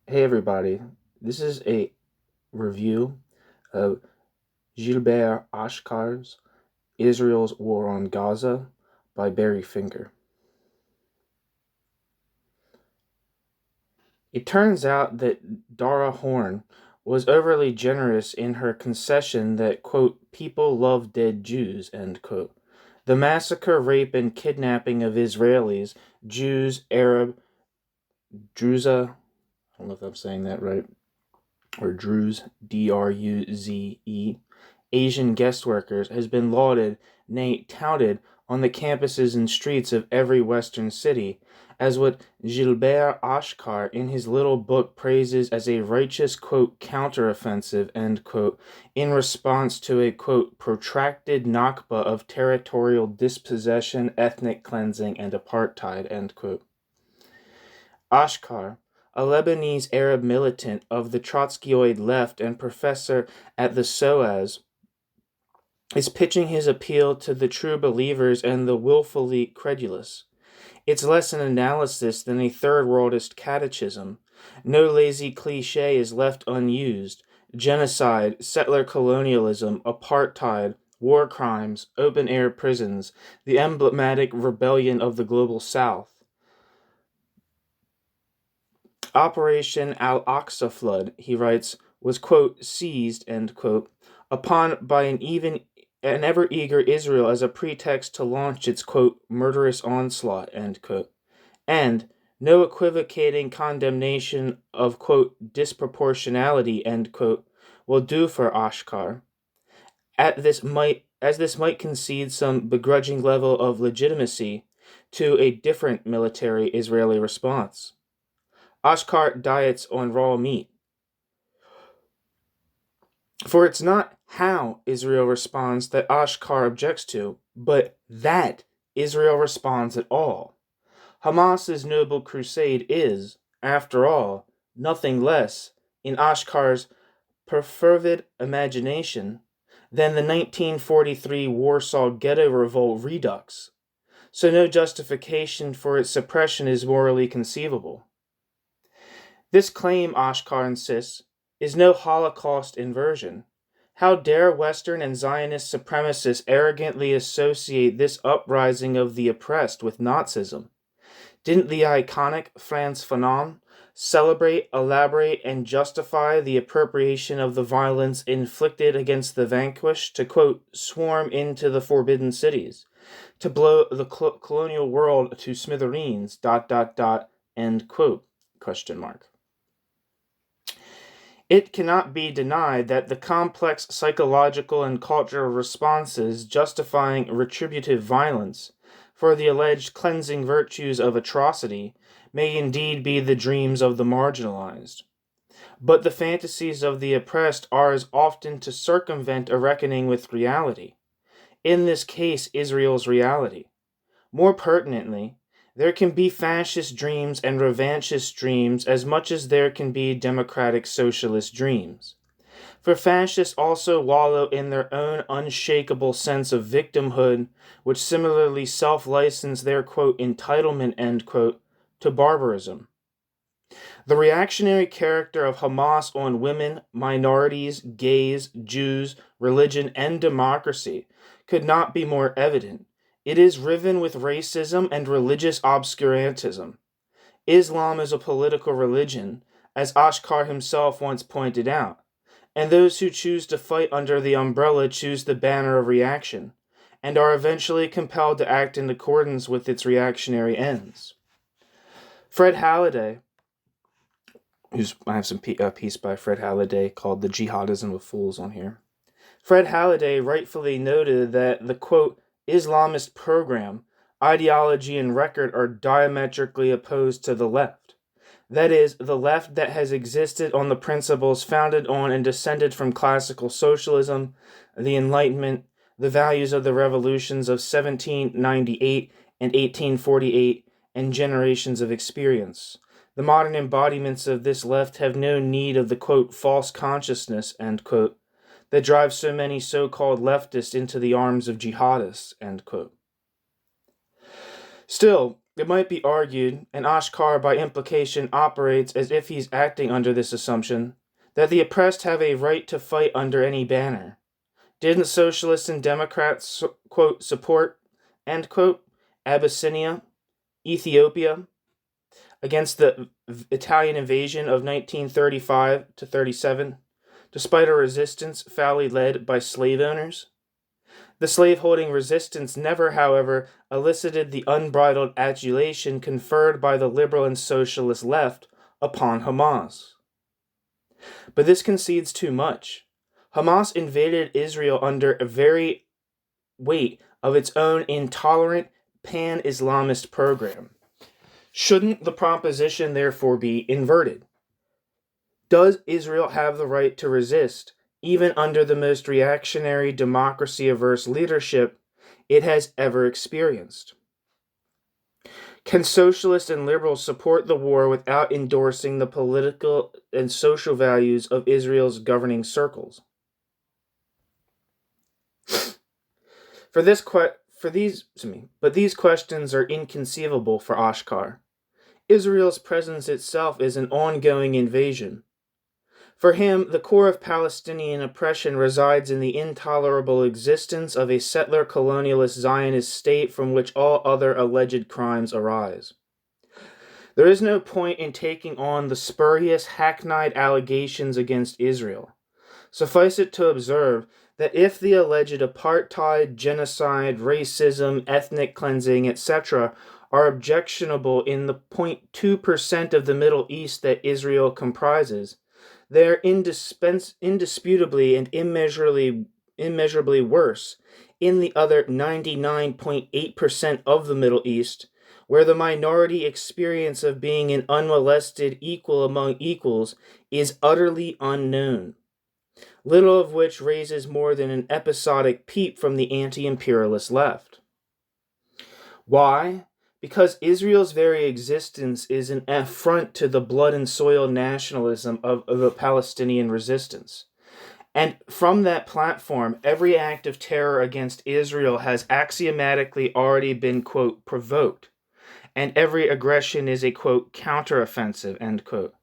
Hey everybody, this is a review of Gilbert Achcar's Israel's War on Gaza by Barry Finger. It turns out that Dara Horn was overly generous in her concession that, quote, people love dead Jews, end quote. The massacre, rape, and kidnapping of Israelis, Jews, Arab, Druze, I don't know if I'm saying that right, or Druze, Druze, Asian guest workers has been lauded, nay, touted on the campuses and streets of every Western city, as what Gilbert Achcar in his little book praises as a righteous, quote, counteroffensive, end quote, in response to a, quote, protracted Nakba of territorial dispossession, ethnic cleansing, and apartheid, end quote. Achcar, a Lebanese Arab militant of the Trotskyoid Left and professor at the SOAS, is pitching his appeal to the true believers and the wilfully credulous. It's less an analysis than a Third-Worldist catechism. No lazy cliché is left unused. Genocide, settler-colonialism, apartheid, war crimes, open-air prisons, the emblematic rebellion of the global South. Operation Al-Aqsa Flood, he writes, was, quote, seized, end quote, upon by an ever-eager Israel as a pretext to launch its, quote, murderous onslaught, end quote, and no equivocating condemnation of, quote, disproportionality, end quote, will do for Achcar. As this might concede some begrudging level of legitimacy to a different military Israeli response. Achcar diets on raw meat. For it's not how Israel responds that Achcar objects to, but that Israel responds at all. Hamas's noble crusade is, after all, nothing less, in Achcar's perfervid imagination, than the 1943 Warsaw Ghetto Revolt redux, so no justification for its suppression is morally conceivable. This claim, Achcar insists, is no Holocaust inversion. How dare Western and Zionist supremacists arrogantly associate this uprising of the oppressed with Nazism? Didn't the iconic Frantz Fanon celebrate, elaborate, and justify the appropriation of the violence inflicted against the vanquished to, quote, swarm into the forbidden cities, to blow the colonial world to smithereens, ... end quote, question mark. It cannot be denied that the complex psychological and cultural responses justifying retributive violence for the alleged cleansing virtues of atrocity may indeed be the dreams of the marginalized. But the fantasies of the oppressed are as often to circumvent a reckoning with reality. In this case, Israel's reality. More pertinently, there can be fascist dreams and revanchist dreams as much as there can be democratic socialist dreams. For fascists also wallow in their own unshakable sense of victimhood, which similarly self-license their, quote, entitlement, end quote, to barbarism. The reactionary character of Hamas on women, minorities, gays, Jews, religion, and democracy could not be more evident. It is riven with racism and religious obscurantism. Islam is a political religion, as Achcar himself once pointed out, and those who choose to fight under the umbrella choose the banner of reaction, and are eventually compelled to act in accordance with its reactionary ends. Fred Halliday, I have a piece by Fred Halliday called The Jihadism of Fools on here. Fred Halliday rightfully noted that the, quote, Islamist program, ideology, and record are diametrically opposed to the left. That is, the left that has existed on the principles founded on and descended from classical socialism, the Enlightenment, the values of the revolutions of 1798 and 1848, and generations of experience. The modern embodiments of this left have no need of the, quote, false consciousness, end quote, that drives so many so-called leftists into the arms of jihadists, end quote. Still, It might be argued, and Achcar by implication operates as if he's acting under this assumption, that the oppressed have a right to fight under any banner. Didn't socialists and Democrats, quote, support, end quote, Abyssinia, Ethiopia, against the Italian invasion of 1935 to 37, despite a resistance foully led by slave owners? The slaveholding resistance never, however, elicited the unbridled adulation conferred by the liberal and socialist left upon Hamas. But this concedes too much. Hamas invaded Israel under a very weight of its own intolerant pan-Islamist program. Shouldn't the proposition therefore be inverted? Does Israel have the right to resist, even under the most reactionary, democracy-averse leadership it has ever experienced? Can socialists and liberals support the war without endorsing the political and social values of Israel's governing circles? But these questions are inconceivable for Achcar. Israel's presence itself is an ongoing invasion. For him, the core of Palestinian oppression resides in the intolerable existence of a settler-colonialist Zionist state from which all other alleged crimes arise. There is no point in taking on the spurious, hackneyed allegations against Israel. Suffice it to observe that if the alleged apartheid, genocide, racism, ethnic cleansing, etc., are objectionable in the 0.2% of the Middle East that Israel comprises, they are indisputably and immeasurably worse in the other 99.8% of the Middle East, where the minority experience of being an unmolested equal among equals is utterly unknown, little of which raises more than an episodic peep from the anti-imperialist left. Why? Because Israel's very existence is an affront to the blood and soil nationalism of the Palestinian resistance. And from that platform, every act of terror against Israel has axiomatically already been, quote, provoked, and every aggression is a, quote, counteroffensive, end quote.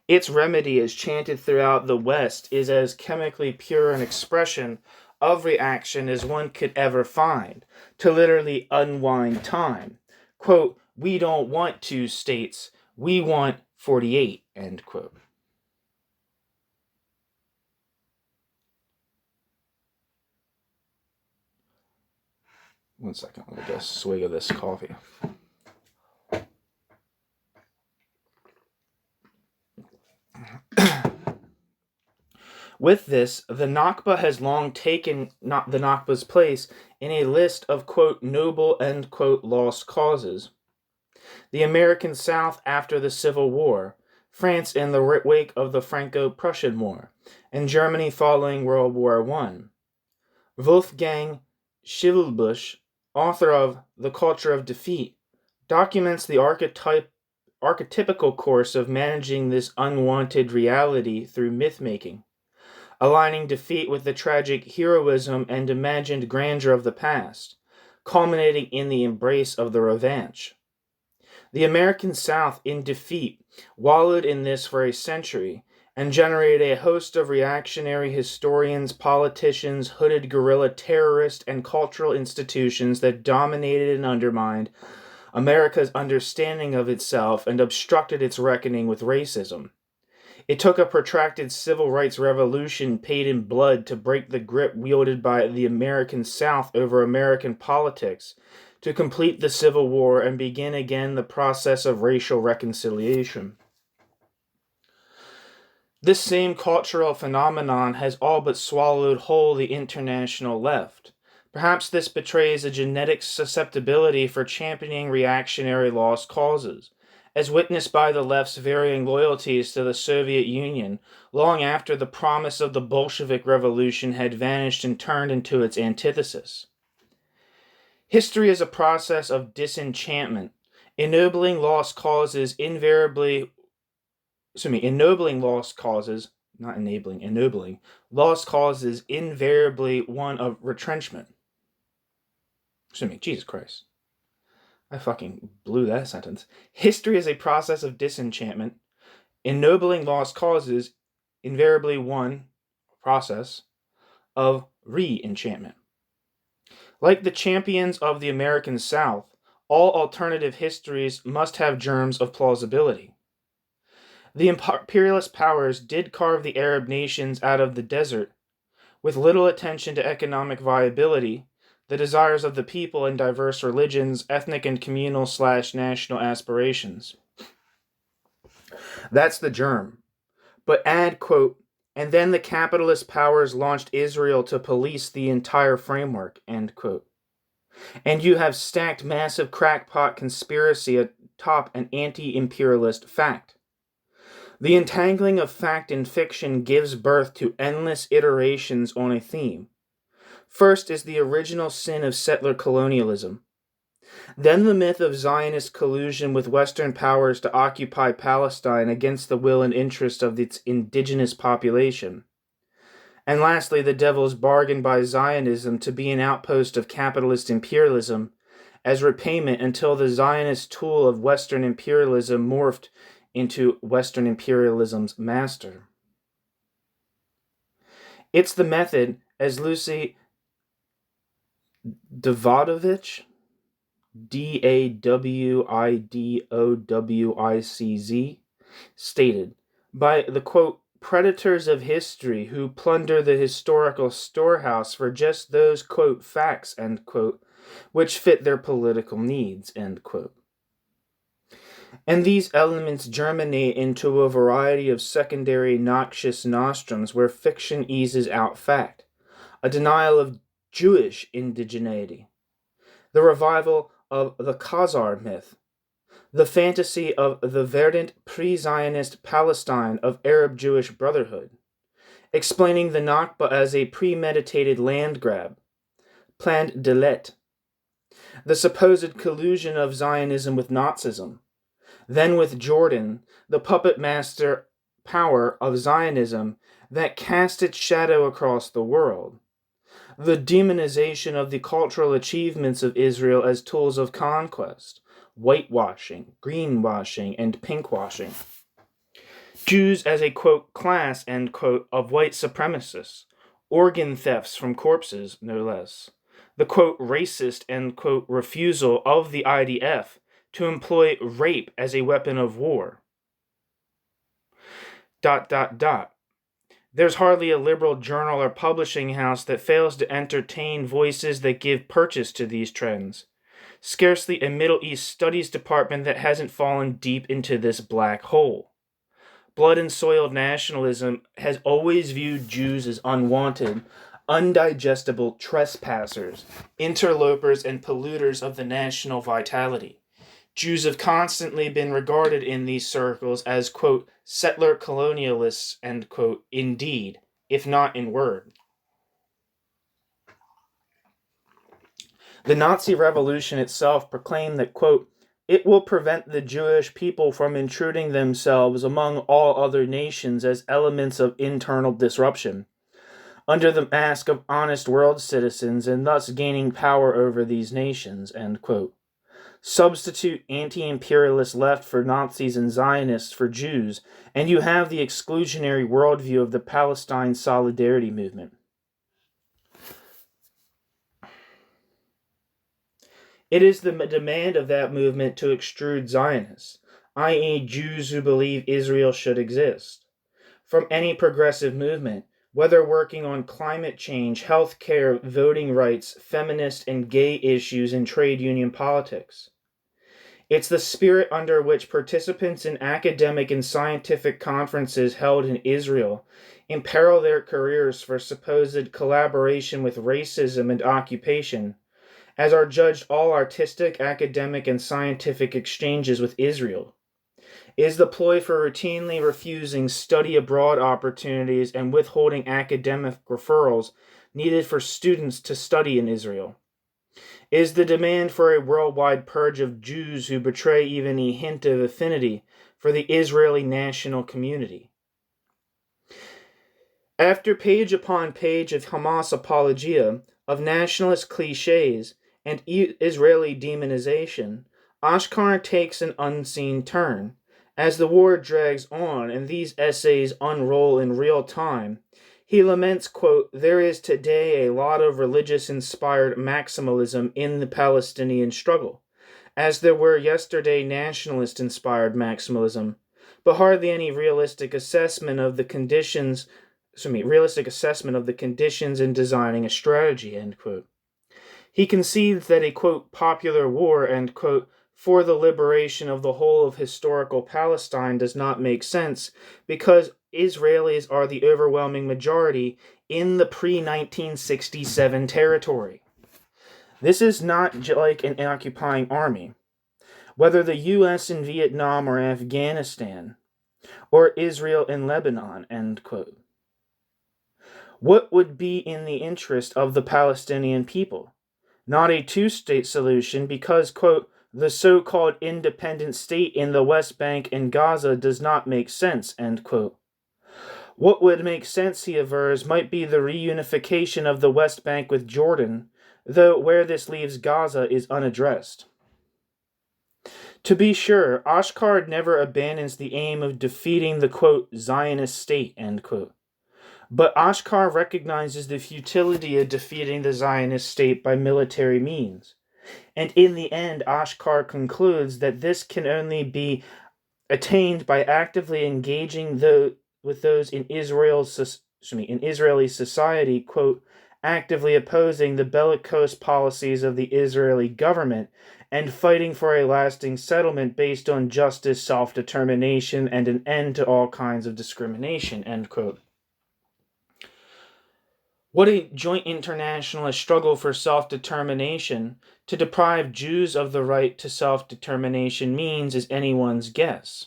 Its remedy, as chanted throughout the West, is as chemically pure an expression of reaction as one could ever find, to literally unwind time. Quote, we don't want 2 states, we want 48, end quote. One second, let me get a swig of this coffee. With this, the Nakba has long taken the Nakba's place in a list of, quote, noble, end quote, lost causes. The American South after the Civil War, France in the wake of the Franco-Prussian War, and Germany following World War I. Wolfgang Schievelbusch, author of The Culture of Defeat, documents the archetypical course of managing this unwanted reality through myth-making, aligning defeat with the tragic heroism and imagined grandeur of the past, culminating in the embrace of the revanche. The American South, in defeat, wallowed in this for a century, and generated a host of reactionary historians, politicians, hooded guerrilla terrorists, and cultural institutions that dominated and undermined America's understanding of itself and obstructed its reckoning with racism. It took a protracted civil rights revolution paid in blood to break the grip wielded by the American South over American politics, to complete the Civil War and begin again the process of racial reconciliation. This same cultural phenomenon has all but swallowed whole the international left. Perhaps this betrays a genetic susceptibility for championing reactionary lost causes, as witnessed by the left's varying loyalties to the Soviet Union long after the promise of the Bolshevik Revolution had vanished and turned into its antithesis. History is a process of disenchantment. Ennobling lost causes invariably one of retrenchment. Jesus Christ. I fucking blew that sentence. History is a process of disenchantment. Ennobling lost causes, invariably one process of re-enchantment. Like the champions of the American South, all alternative histories must have germs of plausibility. The imperialist powers did carve the Arab nations out of the desert, with little attention to economic viability, the desires of the people and diverse religions, ethnic and communal/national aspirations. That's the germ. But add, quote, and then the capitalist powers launched Israel to police the entire framework, end quote. And you have stacked massive crackpot conspiracy atop an anti-imperialist fact. The entangling of fact and fiction gives birth to endless iterations on a theme. First is the original sin of settler colonialism. Then the myth of Zionist collusion with Western powers to occupy Palestine against the will and interest of its indigenous population. And lastly, the devil's bargain by Zionism to be an outpost of capitalist imperialism as repayment until the Zionist tool of Western imperialism morphed into Western imperialism's master. It's the method, as Lucy Davidovich, Dawidowicz, stated, by the, quote, predators of history who plunder the historical storehouse for just those, quote, facts, end quote, which fit their political needs, end quote. And these elements germinate into a variety of secondary noxious nostrums where fiction eases out fact, a denial of Jewish indigeneity, the revival of the Khazar myth, the fantasy of the verdant pre-Zionist Palestine of Arab-Jewish brotherhood, explaining the Nakba as a premeditated land grab, planned delet, the supposed collusion of Zionism with Nazism, then with Jordan, the puppet master power of Zionism that cast its shadow across the world, the demonization of the cultural achievements of Israel as tools of conquest, whitewashing, greenwashing, and pinkwashing. Jews as a, quote, class, end quote, of white supremacists, organ thefts from corpses, no less. The, quote, racist, end quote, refusal of the IDF to employ rape as a weapon of war. ... There's hardly a liberal journal or publishing house that fails to entertain voices that give purchase to these trends. Scarcely a Middle East studies department that hasn't fallen deep into this black hole. Blood and soiled nationalism has always viewed Jews as unwanted, undigestible trespassers, interlopers, and polluters of the national vitality. Jews have constantly been regarded in these circles as, quote, settler-colonialists, end quote, indeed, if not in word. The Nazi Revolution itself proclaimed that, quote, it will prevent the Jewish people from intruding themselves among all other nations as elements of internal disruption, under the mask of honest world citizens, and thus gaining power over these nations, end quote. Substitute anti-imperialist left for Nazis and Zionists for Jews, and you have the exclusionary worldview of the Palestine Solidarity Movement. It is the demand of that movement to extrude Zionists, i.e. Jews who believe Israel should exist, from any progressive movement, whether working on climate change, health care, voting rights, feminist and gay issues, and trade union politics. It's the spirit under which participants in academic and scientific conferences held in Israel imperil their careers for supposed collaboration with racism and occupation, as are judged all artistic, academic, and scientific exchanges with Israel. It is the ploy for routinely refusing study abroad opportunities and withholding academic referrals needed for students to study in Israel. It is the demand for a worldwide purge of Jews who betray even a hint of affinity for the Israeli national community. After page upon page of Hamas apologia, of nationalist cliches, and Israeli demonization, Achcar takes an unseen turn. As the war drags on and these essays unroll in real time, he laments, quote, "There is today a lot of religious-inspired maximalism in the Palestinian struggle, as there were yesterday nationalist-inspired maximalism, but hardly any realistic assessment of the conditions in designing a strategy," end quote. He concedes that a, quote, "popular war," end quote, "for the liberation of the whole of historical Palestine does not make sense because Israelis are the overwhelming majority in the pre-1967 territory. This is not like an occupying army. Whether the U.S. in Vietnam or Afghanistan, or Israel in Lebanon," end quote. What would be in the interest of the Palestinian people? Not a two-state solution because, quote, "the so-called independent state in the West Bank and Gaza does not make sense," end quote. What would make sense, he avers, might be the reunification of the West Bank with Jordan, though where this leaves Gaza is unaddressed. To be sure, Achcar never abandons the aim of defeating the, quote, "Zionist state," end quote. But Achcar recognizes the futility of defeating the Zionist state by military means. And in the end, Achcar concludes that this can only be attained by actively engaging with those in Israeli society, quote, "actively opposing the bellicose policies of the Israeli government and fighting for a lasting settlement based on justice, self-determination, and an end to all kinds of discrimination," end quote. What a joint internationalist struggle for self-determination to deprive Jews of the right to self-determination means is anyone's guess.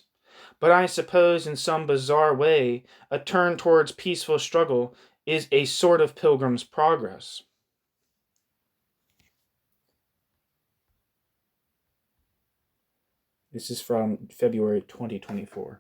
But I suppose in some bizarre way, a turn towards peaceful struggle is a sort of Pilgrim's Progress. This is from February 2024.